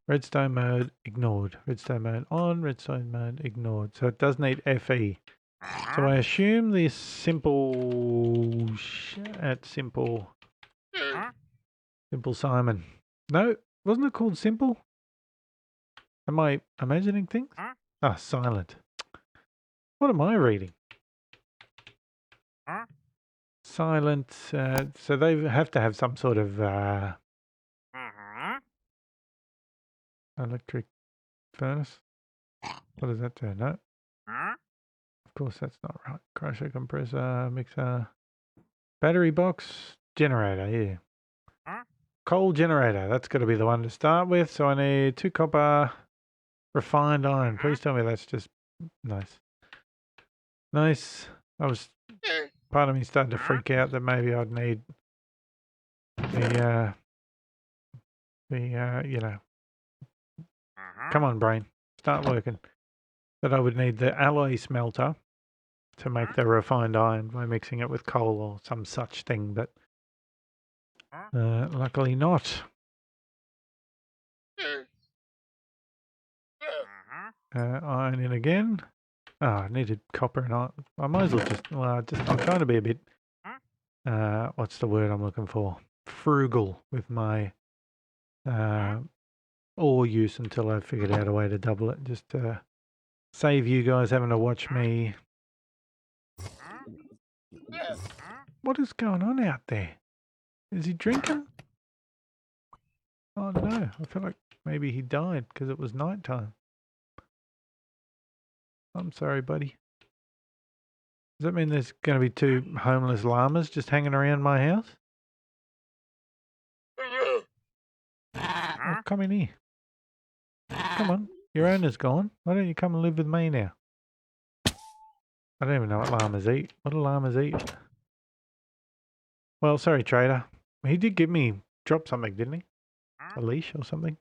Redstone mode ignored. Redstone mode on. Redstone mode ignored. So it does need FE. So I assume this simple simple Simon. No, wasn't it called simple? Am I imagining things? Ah, silent. What am I reading? Silent. So they have to have some sort of electric furnace. What does that do? No. Of course, that's not right. Crusher, compressor, mixer, battery box, generator. Yeah. Coal generator. That's got to be the one to start with. So I need 2 copper, refined iron. Please tell me that's just nice. Nice. Part of me started to freak out that maybe I'd need you know, come on, brain, start working. That I would need the alloy smelter to make the refined iron by mixing it with coal or some such thing, but luckily not. Iron in again. Oh, I needed copper and iron. I might as well I'm trying to be a bit, what's the word I'm looking for? Frugal with my ore use until I've figured out a way to double it, just to save you guys having to watch me. What is going on out there? Is he drinking? Oh no, I feel like maybe he died because it was night time. I'm sorry, buddy. Does that mean there's going to be 2 homeless llamas just hanging around my house? Oh, come in here. Come on, your owner's gone. Why don't you come and live with me now? I don't even know what llamas eat. What do llamas eat? Well, sorry, trader. He did drop something, didn't he? A leash or something?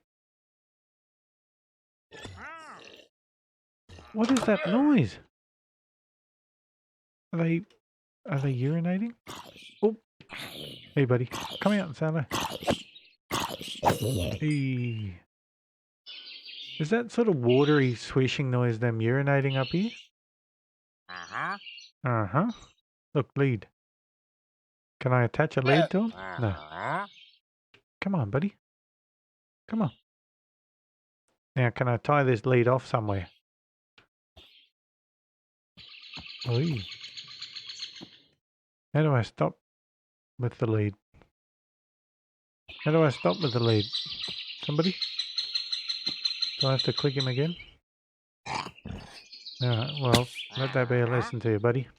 What is that noise? Are they urinating? Oh, hey buddy, come out and say hello. Hey. Is that sort of watery swishing noise them urinating up here? Uh-huh. Look, lead. Can I attach a lead to him? No. Come on, buddy. Come on. Now, can I tie this lead off somewhere? Oy. How do I stop with the lead? How do I stop with the lead? Somebody? Do I have to click him again? Alright, well, let that be a lesson to you, buddy.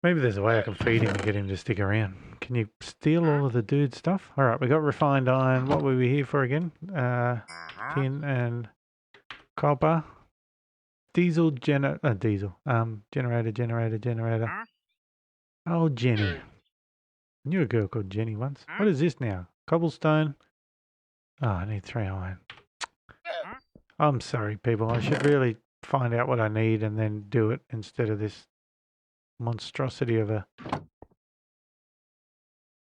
Maybe there's a way I can feed him and get him to stick around. Can you steal all of the dude's stuff? Alright, we got refined iron. What were we here for again? Tin and copper. Generator. Oh, Jenny. I knew a girl called Jenny once. What is this now? Cobblestone. Oh, I need 3 iron. I'm sorry, people. I should really find out what I need and then do it instead of this monstrosity of a...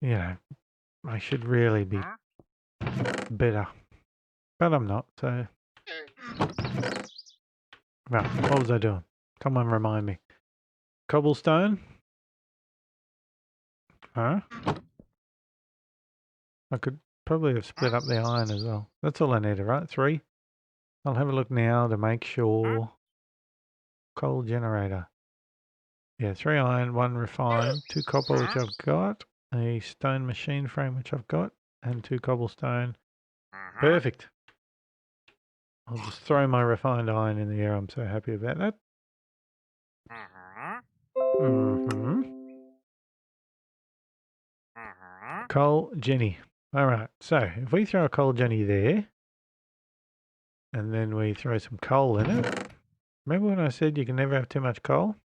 You know, I should really be better. But I'm not, so... Well, what was I doing? Come on, remind me. Cobblestone? Huh? I could probably have split up the iron as well. That's all I needed, right? 3? I'll have a look now to make sure. Coal generator. Yeah, 3 iron, 1 refined, 2 copper, which I've got, a stone machine frame, which I've got, and 2 cobblestone. Perfect. I'll just throw my refined iron in the air. I'm so happy about that. Coal Jenny. All right, so if we throw a coal Jenny there, and then we throw some coal in it. Remember when I said you can never have too much coal?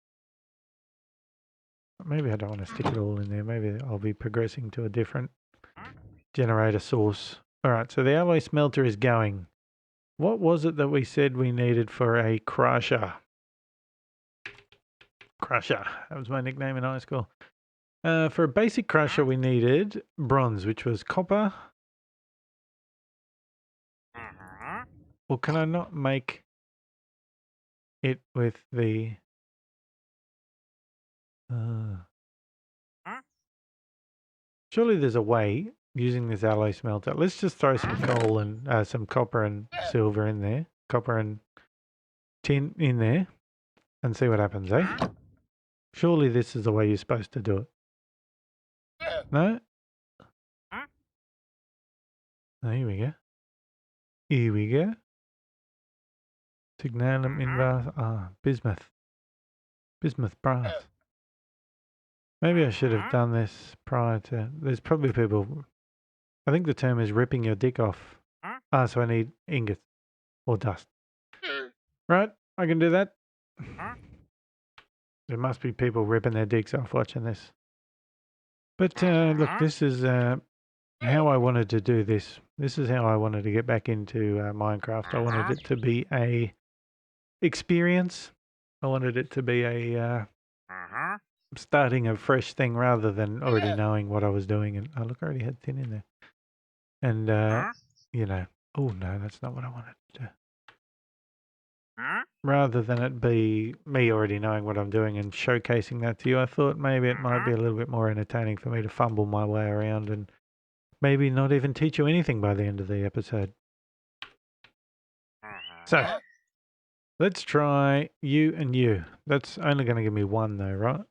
Maybe I don't want to stick it all in there. Maybe I'll be progressing to a different generator source. All right, so the alloy smelter is going. What was it that we said we needed for a crusher? Crusher. That was my nickname in high school. For a basic crusher, we needed bronze, which was copper. Well, can I not make it with the... surely there's a way using this alloy smelter. Let's just throw some coal and some copper and silver in there. Copper and tin in there and see what happens, eh? Surely this is the way you're supposed to do it. No? Oh, here we go. Here we go. Signalum invar... bismuth. Bismuth brass. Maybe I should have done this prior to... There's probably people... I think the term is ripping your dick off. So I need ingots or dust. Right, I can do that. There must be people ripping their dicks off watching this. But look, this is how I wanted to do this. This is how I wanted to get back into Minecraft. I wanted it to be a experience. I wanted it to be a starting a fresh thing rather than already knowing what I was doing. And look, I already had tin in there. And you know, oh no, that's not what I wanted to do. Rather than it be me already knowing what I'm doing and showcasing that to you, I thought maybe it might be a little bit more entertaining for me to fumble my way around and maybe not even teach you anything by the end of the episode. So, let's try you and you. That's only going to give me one though, right?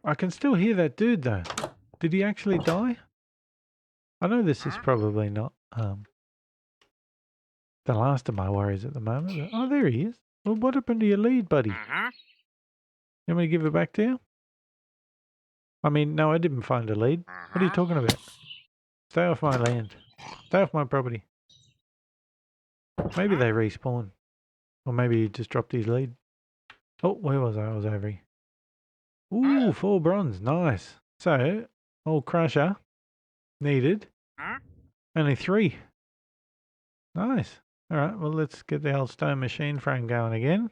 I can still hear that dude though. Did he actually die? I know this is probably not the last of my worries at the moment. Oh, there he is. Well, what happened to your lead, buddy? You want me to give it back to you? I mean, no, I didn't find a lead. What are you talking about? Stay off my land. Stay off my property. Maybe they respawn. Or maybe he just dropped his lead. Oh, where was I? I was over here. Ooh, 4 bronze. Nice. So, old crusher needed only 3. Nice. All right, well, let's get the old stone machine frame going again.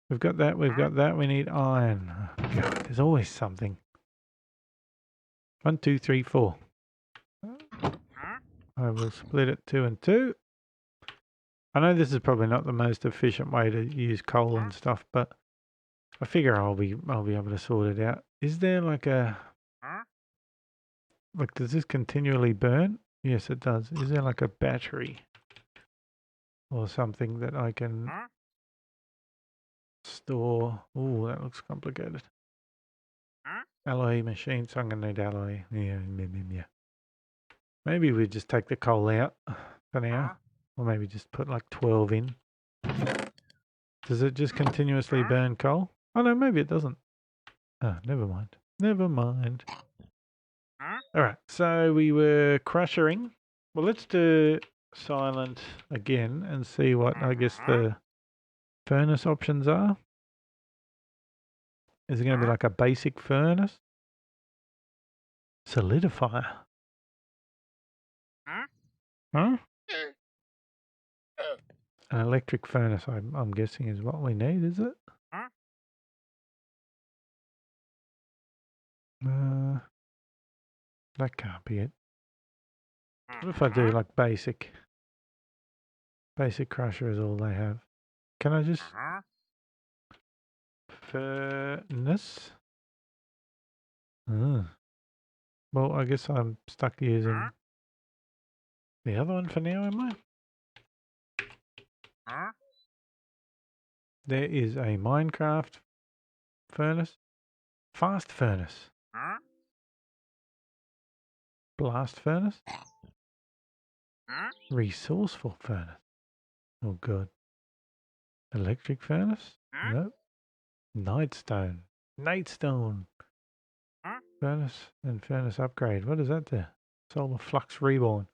We've got that. We've got that. We need iron. Oh, God, there's always something. 1, 2, 3, 4. I will split it 2 and 2. I know this is probably not the most efficient way to use coal and stuff, but I figure I'll be able to sort it out. Is there like a does this continually burn? Yes, it does. Is there like a battery or something that I can store? Oh, that looks complicated. Alloy machine, so I'm gonna need alloy. Yeah. Maybe we just take the coal out for now, or maybe just put like 12 in. Does it just continuously burn coal? Oh no, maybe it doesn't. Oh, never mind. Never mind. All right, so we were crushering. Well, let's do silent again and see what I guess the furnace options are. Is it going to be like a basic furnace? Solidifier. Huh? An electric furnace, I'm guessing, is what we need, is it? That can't be it. What if I do like basic? Basic crusher is all they have. Can I just... Furnace? Well, I guess I'm stuck using the other one for now, am I? There is a Minecraft furnace. Fast furnace. Blast furnace. Resourceful furnace. Oh god. Electric furnace? Nope. Nightstone. Nightstone. Furnace and furnace upgrade. What is that there? Solar flux reborn.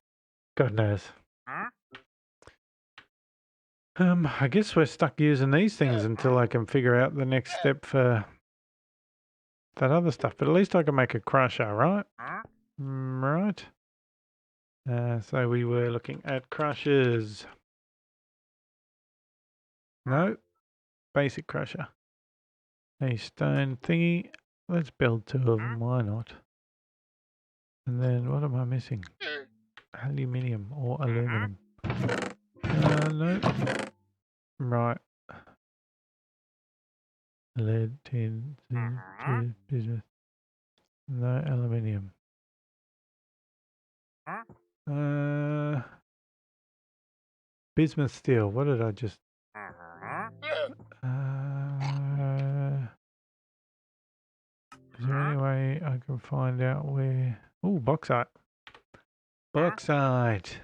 God knows. I guess we're stuck using these things until I can figure out the next step for that other stuff. But at least I can make a crusher, right? Right. So we were looking at crushers. No. Basic crusher. A stone thingy. Let's build 2 of them. Why not? And then what am I missing? Aluminium or aluminum. No. Right. Lead, tin, business. No aluminium. Bismuth steel. What did I just... is there any way I can find out where... Oh, bauxite. Bauxite.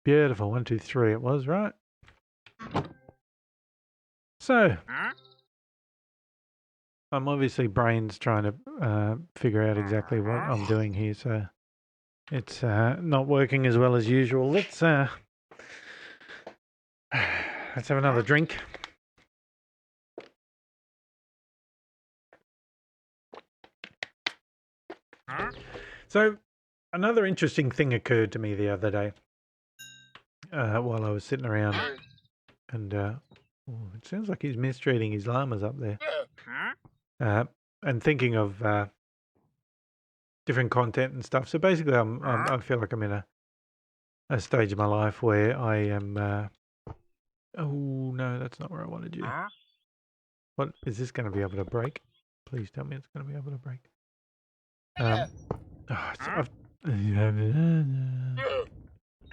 Beautiful. 1, 2, 3 it was, right? So, I'm obviously brains trying to figure out exactly what I'm doing here, so it's not working as well as usual. Let's have another drink. So, another interesting thing occurred to me the other day while I was sitting around, and it sounds like he's mistreating his llamas up there, and thinking of different content and stuff. So basically, I feel like I'm in a stage of my life where I am. Oh no, that's not where I wanted you. What is this going to be able to break? Please tell me it's going to be able to break.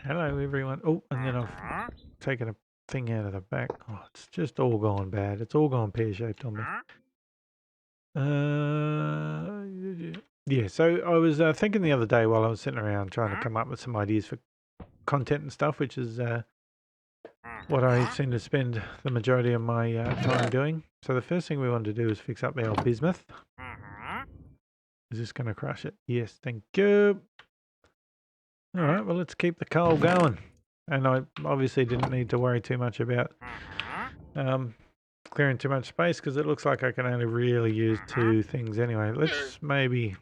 Hello everyone. Oh, and then I've taken a thing out of the back. Oh, it's just all gone bad. It's all gone pear-shaped on me. Yeah, so I was thinking the other day while I was sitting around trying to come up with some ideas for content and stuff, which is what I seem to spend the majority of my time doing. So the first thing we want to do is fix up our bismuth. Is this going to crush it? Yes, thank you. All right, well, let's keep the coal going. And I obviously didn't need to worry too much about clearing too much space because it looks like I can only really use 2 things anyway. Let's maybe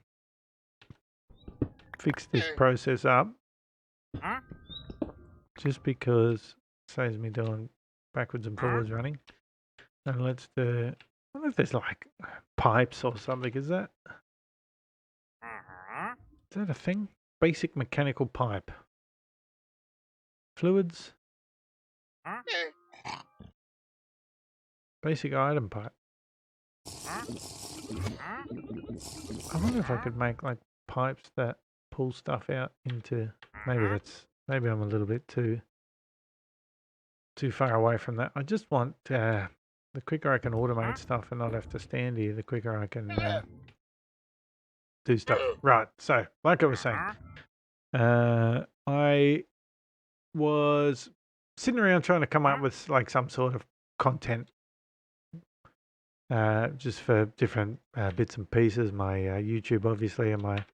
fix this process up just because it saves me doing backwards and forwards running. And let's do, I wonder if there's like pipes or something. Is that a thing? Basic mechanical pipe. Fluids. Basic item pipe. I wonder if I could make like pipes that pull stuff out into, maybe I'm a little bit too far away from that. I just want the quicker I can automate stuff and not have to stand here, the quicker I can do stuff. Right, so like I was saying, I was sitting around trying to come up with like some sort of content just for different bits and pieces. My YouTube, obviously, and my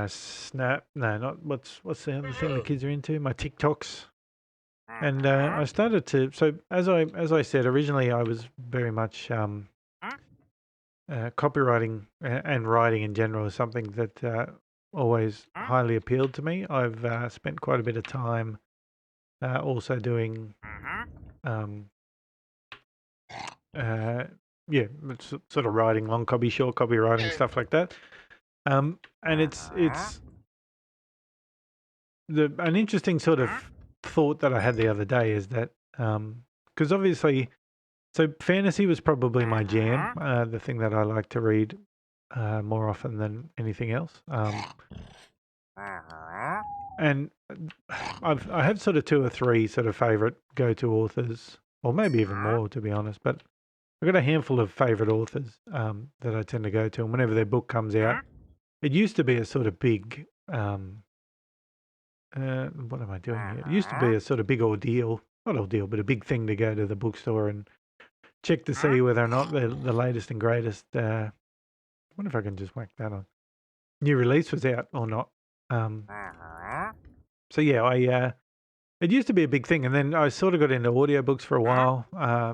Snap. No, not what's the other thing the kids are into? My TikToks. And I started to. So as I said originally, I was very much copywriting and writing in general is something that always highly appealed to me. I've spent quite a bit of time also doing it's sort of writing long copy, short copy writing, stuff like that. And it's an interesting sort of thought that I had the other day is that because obviously, so fantasy was probably my jam, the thing that I like to read more often than anything else. And I have sort of 2 or 3 sort of favorite go-to authors, or maybe even more, to be honest. But I've got a handful of favorite authors that I tend to go to, and whenever their book comes out, it used to be a sort of big. What am I doing here? It used to be a sort of big ordeal, not ordeal, but a big thing to go to the bookstore and check to see whether or not the latest and greatest. I wonder if I can just whack that on. New release was out or not. So yeah, it used to be a big thing, and then I sort of got into audiobooks for a while,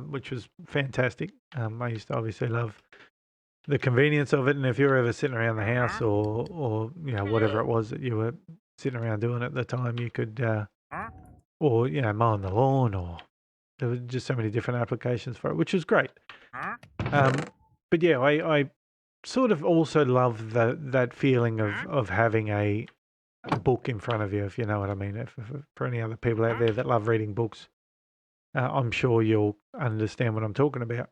which was fantastic. I used to obviously love the convenience of it, and if you were ever sitting around the house or whatever it was that you were sitting around doing at the time, you could or mowing the lawn, or there were just so many different applications for it, which was great. But yeah, I sort of also love that feeling of having a book in front of you, if you know what I mean. For any other people out there that love reading books, I'm sure you'll understand what I'm talking about.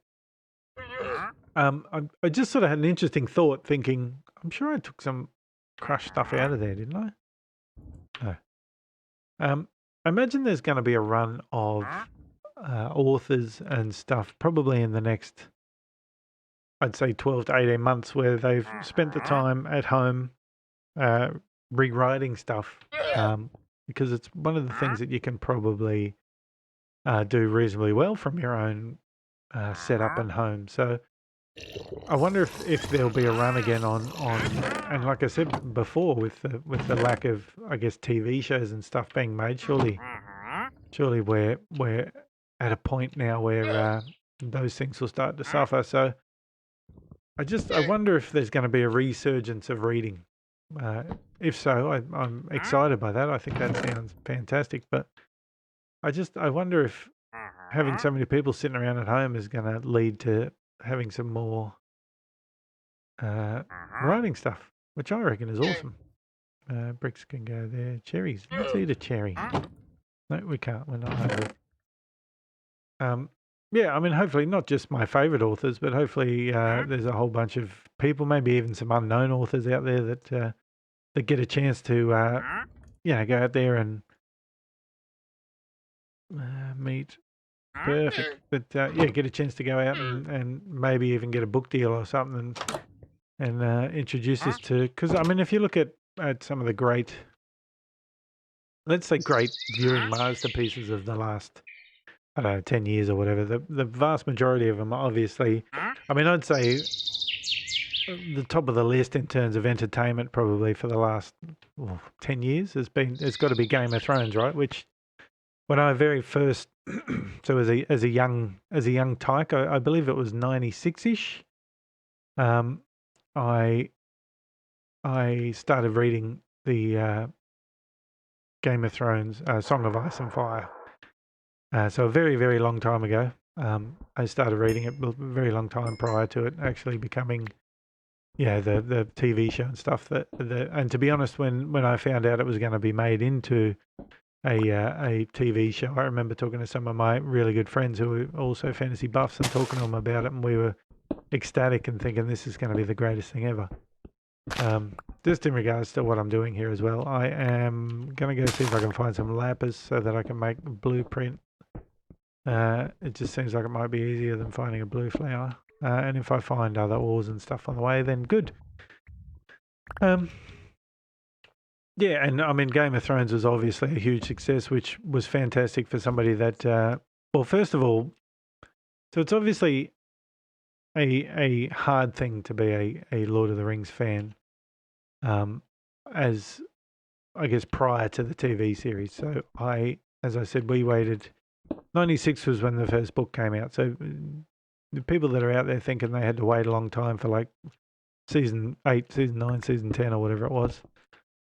I just sort of had an interesting thought, thinking I'm sure I took some crushed stuff out of there, didn't I? No. I imagine there's going to be a run of authors and stuff, probably in the next, I'd say 12 to 18 months, where they've spent the time at home rewriting stuff, because it's one of the things that you can probably do reasonably well from your own setup and home. So I wonder if there'll be a run again on and like I said before, with the lack of, I guess, TV shows and stuff being made, surely we're at a point now where those things will start to suffer. So I wonder if there's going to be a resurgence of reading. If so, I'm excited by that. I think that sounds fantastic. But I wonder if having so many people sitting around at home is going to lead to having some more writing stuff, which I reckon is awesome. Bricks can go there. Cherries. Let's eat a cherry. No, we can't. We're not hungry. Yeah, I mean, hopefully not just my favourite authors, but hopefully there's a whole bunch of people, maybe even some unknown authors out there that get a chance to, go out there and meet. Perfect. But get a chance to go out and maybe even get a book deal or something and introduce us to, because I mean, if you look at some of the great, let's say great viewing masterpieces of the last, I don't know, 10 years or whatever, the vast majority of them are obviously, I mean, I'd say the top of the list in terms of entertainment probably for the last 10 years it's got to be Game of Thrones, right? Which when I very first, so as a young tyke, I believe it was 96-ish, I started reading the Game of Thrones, Song of Ice and Fire. So a very, very long time ago. I started reading it a very long time prior to it actually becoming, the TV show and stuff. And to be honest, when I found out it was going to be made into a TV show, I remember talking to some of my really good friends who were also fantasy buffs and talking to them about it, and we were ecstatic and thinking this is going to be the greatest thing ever. Just in regards to what I'm doing here as well, I am going to go see if I can find some lapis so that I can make a blueprint. It just seems like it might be easier than finding a blue flower. And if I find other ores and stuff on the way, then good. Yeah, and I mean, Game of Thrones was obviously a huge success, which was fantastic for somebody that, well, first of all, so it's obviously a hard thing to be a Lord of the Rings fan, as I guess prior to the TV series. So as I said, we waited. 96 was when the first book came out. So the people that are out there thinking they had to wait a long time for like season 8, season 9, season 10 or whatever it was.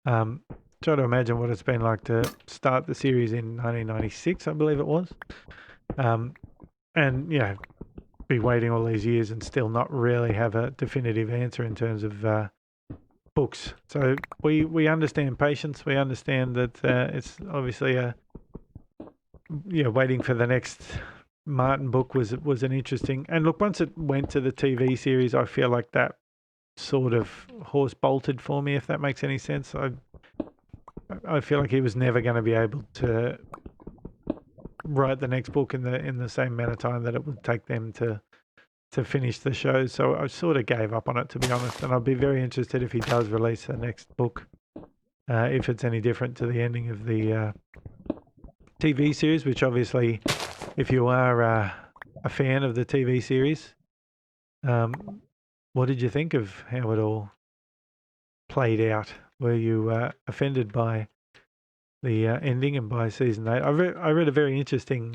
Try to imagine what it's been like to start the series in 1996, I believe it was. And, be waiting all these years and still not really have a definitive answer in terms of books. So we understand patience. We understand that it's obviously waiting for the next Martin book was an interesting. And look, once it went to the TV series, I feel like that sort of horse bolted for me, if that makes any sense. I feel like he was never going to be able to write the next book in the same amount of time that it would take them to finish the show. So I sort of gave up on it, to be honest. And I'd be very interested if he does release the next book, if it's any different to the ending of the TV series, which obviously, if you are a fan of the TV series, what did you think of how it all played out? Were you offended by the ending and by season 8? I read a very interesting,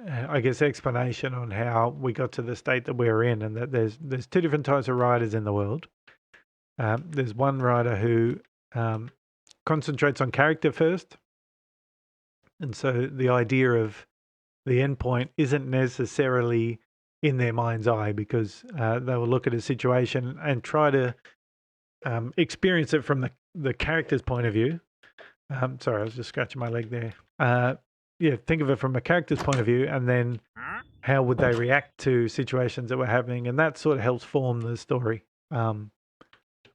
I guess, explanation on how we got to the state that we're in, and that there's two different types of writers in the world. There's one writer who concentrates on character first, and so the idea of the end point isn't necessarily in their mind's eye, because they will look at a situation and try to experience it from the character's point of view. Sorry, I was just scratching my leg there. Yeah, think of it from a character's point of view, and then how would they react to situations that were happening, and that sort of helps form the story.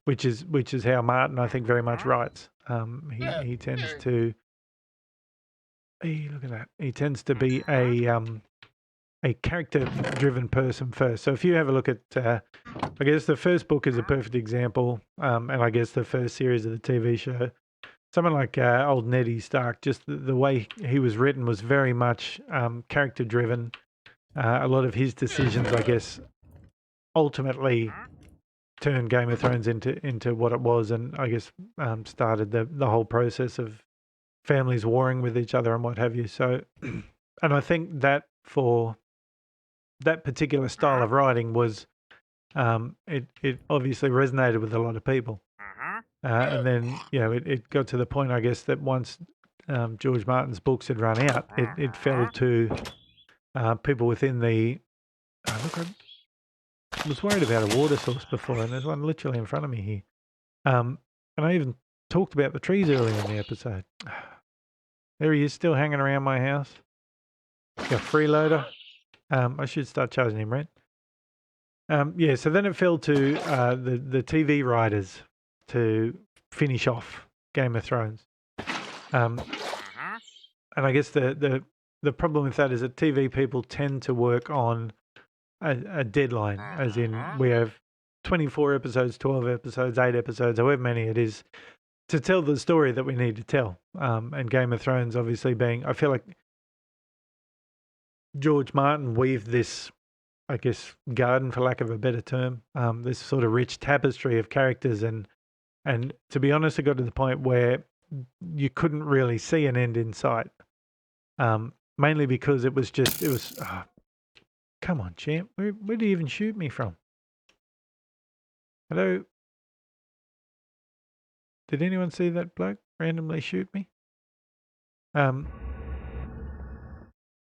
Which is how Martin, I think, very much writes. He tends to. Hey, look at that. He tends to be a character-driven person first. So if you have a look at, I guess the first book is a perfect example, and I guess the first series of the TV show. Someone like old Neddy Stark, just the way he was written was very much character-driven. A lot of his decisions, I guess, ultimately turned Game of Thrones into what it was, and I guess started the whole process of families warring with each other and what have you. So, and I think that for that particular style of writing was, it obviously resonated with a lot of people. And then, it got to the point, I guess, that once George Martin's books had run out, it fell to people within the. Look, I was worried about a water source before, and there's one literally in front of me here. And I even talked about the trees earlier in the episode. There he is, still hanging around my house. Like a freeloader. I should start charging him rent. So then it fell to the TV writers to finish off Game of Thrones. And I guess the problem with that is that TV people tend to work on a deadline, as in we have 24 episodes, 12 episodes, 8 episodes, however many it is, to tell the story that we need to tell. And Game of Thrones obviously being, I feel like George Martin weaved this, I guess, garden, for lack of a better term, this sort of rich tapestry of characters. And to be honest, it got to the point where you couldn't really see an end in sight. Mainly because it was, come on, champ. Where do you even shoot me from? Hello? Did anyone see that bloke randomly shoot me?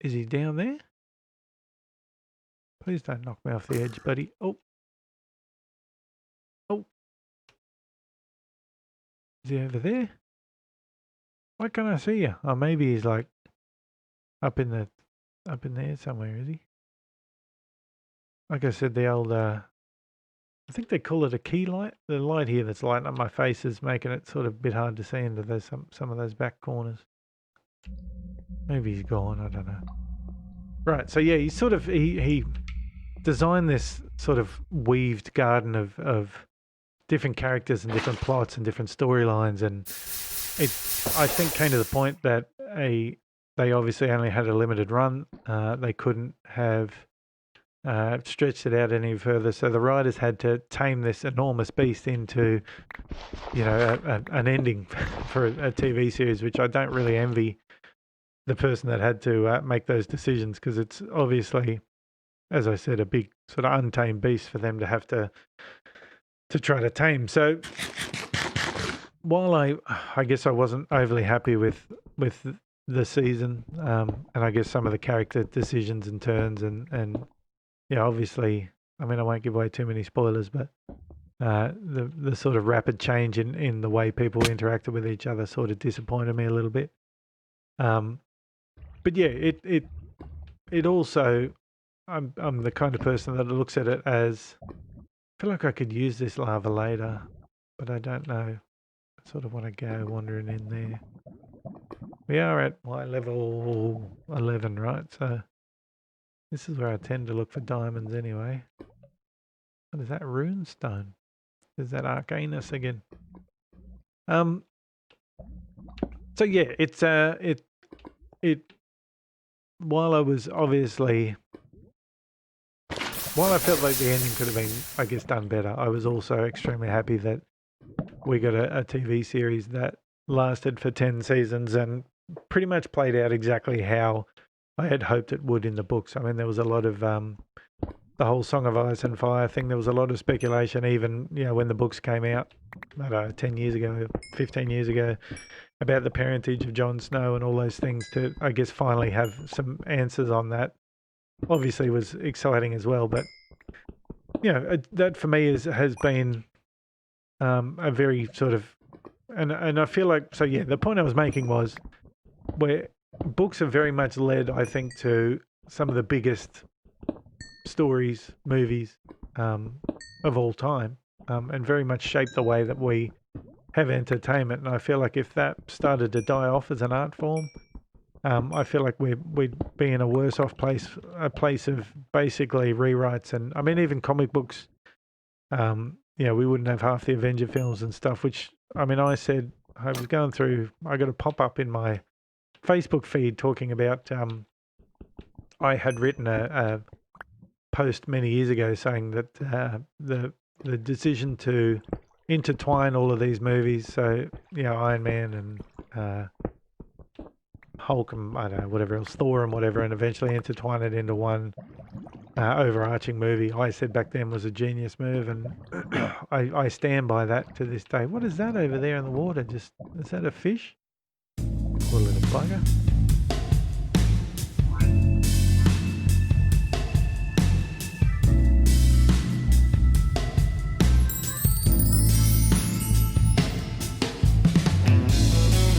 Is he down there? Please don't knock me off the edge, buddy. Oh. Is he over there? Why can't I see you? Oh, maybe he's like up in there somewhere, is he? Like I said, the old, I think they call it a key light. The light here that's lighting up my face is making it sort of a bit hard to see into those some of those back corners. Maybe he's gone, I don't know. Right, so yeah, he designed this sort of weaved garden of different characters and different plots and different storylines, and it, I think, came to the point that they obviously only had a limited run. They couldn't have stretched it out any further, so the writers had to tame this enormous beast into, an ending for a TV series, which I don't really envy the person that had to make those decisions, because it's obviously, as I said, a big sort of untamed beast for them to have to try to tame. So while I guess I wasn't overly happy with the season, and I guess some of the character decisions and turns, and obviously, I mean, I won't give away too many spoilers, but the sort of rapid change in the way people interacted with each other sort of disappointed me a little bit. But yeah, it also, I'm the kind of person that looks at it as, I feel like I could use this lava later, but I don't know. I sort of want to go wandering in there. We are at level 11, right? So this is where I tend to look for diamonds anyway. What is that? Runestone. Is that Arcanus again? So yeah, it's while I was obviously, while I felt like the ending could have been, I guess, done better, I was also extremely happy that we got a TV series that lasted for 10 seasons and pretty much played out exactly how I had hoped it would in the books. I mean, there was a lot of the whole Song of Ice and Fire thing. There was a lot of speculation, even when the books came out, I don't know, 10 years ago, 15 years ago, about the parentage of Jon Snow and all those things, to, I guess, finally have some answers on that. obviously was exciting as well. But that for me has been a very sort of, and I feel like, so yeah, the point I was making was where books have very much led, I think, to some of the biggest stories, movies of all time, and very much shaped the way that we have entertainment. And I feel like if that started to die off as an art form, I feel like we'd be in a worse off place, a place of basically rewrites. And I mean, even comic books, we wouldn't have half the Avenger films and stuff, which, I mean, I said, I was going through, I got a pop up in my Facebook feed talking about, I had written a post many years ago saying that the decision to intertwine all of these movies, so Iron Man and Hulk and I don't know whatever else, Thor and whatever, and eventually intertwine it into one overarching movie, I said back then was a genius move, and I stand by that to this day. What is that over there in the water? Is that a fish? Poor little bugger.